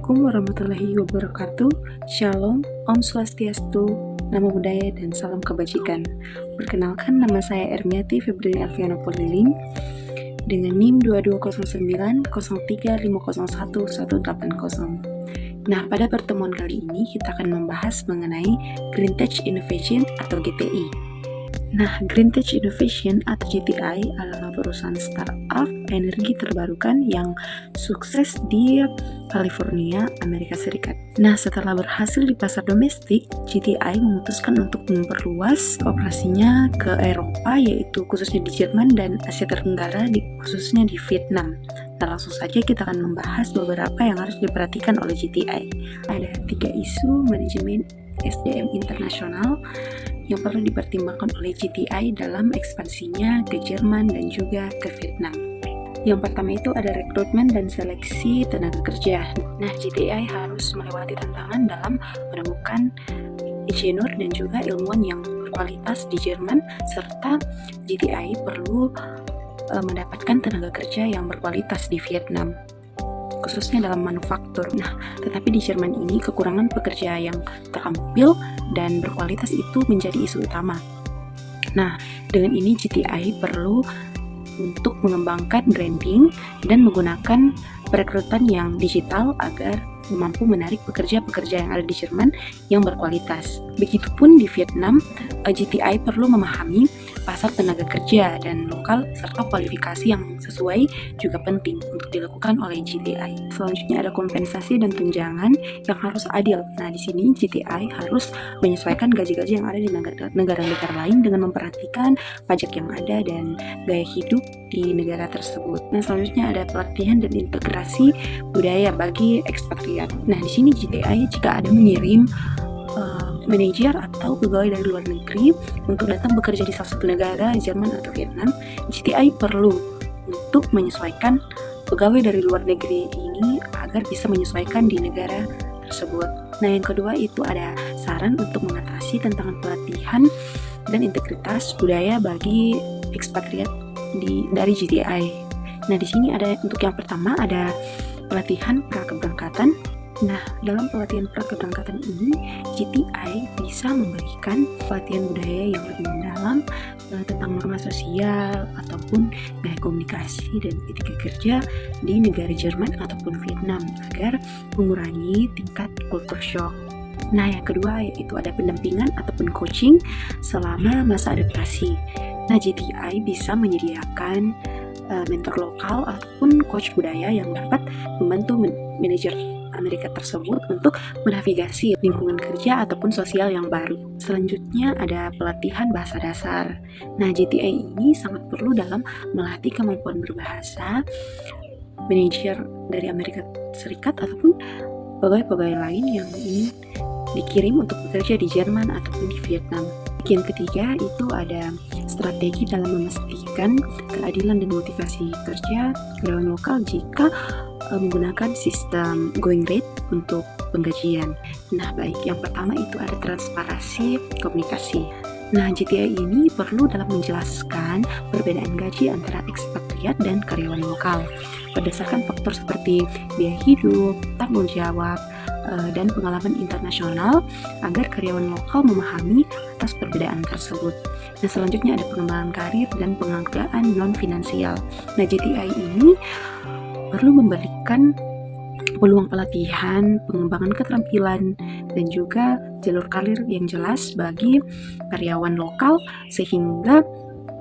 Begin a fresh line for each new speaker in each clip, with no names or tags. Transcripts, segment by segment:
Assalamualaikum warahmatullahi wabarakatuh. Shalom, Om Swastiastu, Namo Buddhaya, dan salam kebajikan. Perkenalkan, nama saya Ermiati Febriani Alfiana Poliling dengan NIM 220903501180. Nah, pada pertemuan kali ini kita akan membahas mengenai Green Tech Innovation atau GTI. Nah, Green Tech Innovation atau GTI adalah perusahaan startup energi terbarukan yang sukses di California, Amerika Serikat. Nah, setelah berhasil di pasar domestik, GTI memutuskan untuk memperluas operasinya ke Eropa, yaitu khususnya di Jerman dan Asia Tenggara, khususnya di Vietnam. Nah, langsung saja kita akan membahas beberapa yang harus diperhatikan oleh GTI. Ada 3 isu manajemen SDM internasional yang perlu dipertimbangkan oleh GTI dalam ekspansinya ke Jerman dan juga ke Vietnam. Yang pertama itu ada rekrutmen dan seleksi tenaga kerja. Nah, GTI harus melewati tantangan dalam menemukan insinyur dan juga ilmuwan yang berkualitas di Jerman, serta GTI perlu mendapatkan tenaga kerja yang berkualitas di Vietnam, khususnya dalam manufaktur. Nah, tetapi di Jerman ini kekurangan pekerja yang terampil dan berkualitas itu menjadi isu utama. Nah, dengan ini GTI perlu untuk mengembangkan branding dan menggunakan perekrutan yang digital agar mampu menarik pekerja-pekerja yang ada di Jerman yang berkualitas. Begitupun di Vietnam, GTI perlu memahami pasar tenaga kerja dan lokal serta kualifikasi yang sesuai juga penting untuk dilakukan oleh GTI. Selanjutnya ada kompensasi dan tunjangan yang harus adil. Nah, di sini GTI harus menyesuaikan gaji-gaji yang ada di negara-negara lain dengan memperhatikan pajak yang ada dan gaya hidup di negara tersebut. Nah, selanjutnya ada pelatihan dan integrasi budaya bagi ekspatriat. Nah, di sini GTI jika ada mengirim manajer atau pegawai dari luar negeri untuk datang bekerja di salah satu negara, Jerman atau Vietnam, GTI perlu untuk menyesuaikan pegawai dari luar negeri ini agar bisa menyesuaikan di negara tersebut. Nah, yang kedua itu ada saran untuk mengatasi tantangan pelatihan dan integritas budaya bagi ekspatriat dari GTI. Nah, di sini ada untuk yang pertama ada pelatihan pra-keberangkatan. Nah, dalam pelatihan pra-keberangkatan ini, GTI bisa memberikan pelatihan budaya yang lebih mendalam tentang norma sosial ataupun gaya komunikasi dan etika kerja di negara Jerman ataupun Vietnam agar mengurangi tingkat culture shock. Nah, yang kedua yaitu ada pendampingan ataupun coaching selama masa adaptasi. Nah, GTI bisa menyediakan mentor lokal ataupun coach budaya yang dapat membantu manajer Amerika tersebut untuk menavigasi lingkungan kerja ataupun sosial yang baru. Selanjutnya ada pelatihan bahasa dasar. Nah, GTI ini sangat perlu dalam melatih kemampuan berbahasa manajer dari Amerika Serikat ataupun pegawai-pegawai lain yang ingin dikirim untuk bekerja di Jerman ataupun di Vietnam. Yang ketiga itu ada strategi dalam memastikan keadilan dan motivasi kerja karyawan lokal jika menggunakan sistem going rate untuk penggajian. Nah, baik, yang pertama itu ada transparansi komunikasi. Nah, GTI ini perlu dalam menjelaskan perbedaan gaji antara ekspatriat dan karyawan lokal berdasarkan faktor seperti biaya hidup, tanggung jawab, dan pengalaman internasional agar karyawan lokal memahami atas perbedaan tersebut. Nah, selanjutnya ada pengembangan karir dan penghargaan non-finansial. Nah, GTI ini perlu memberikan peluang pelatihan, pengembangan keterampilan, dan juga jalur karir yang jelas bagi karyawan lokal sehingga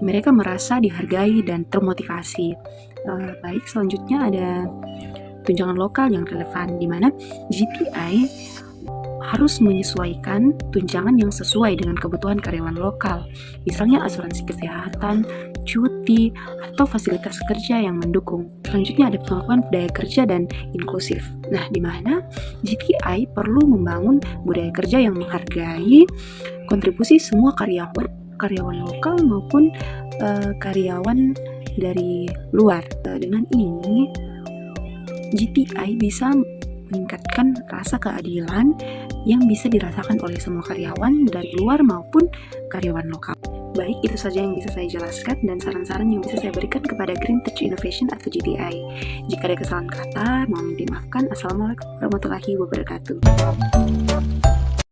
mereka merasa dihargai dan termotivasi. Baik, selanjutnya ada tunjangan lokal yang relevan, di mana GTI harus menyesuaikan tunjangan yang sesuai dengan kebutuhan karyawan lokal, misalnya asuransi kesehatan, cuti, atau fasilitas kerja yang mendukung. Selanjutnya ada pengakuan budaya kerja dan inklusif. Nah, di mana GTI perlu membangun budaya kerja yang menghargai kontribusi semua karyawan lokal maupun karyawan dari luar. Dengan ini GTI bisa meningkatkan rasa keadilan yang bisa dirasakan oleh semua karyawan dari luar maupun karyawan lokal. Baik, itu saja yang bisa saya jelaskan dan saran-saran yang bisa saya berikan kepada Green Tech Innovation atau GTI. Jika ada kesalahan kata, mohon dimaafkan. Assalamualaikum warahmatullahi wabarakatuh.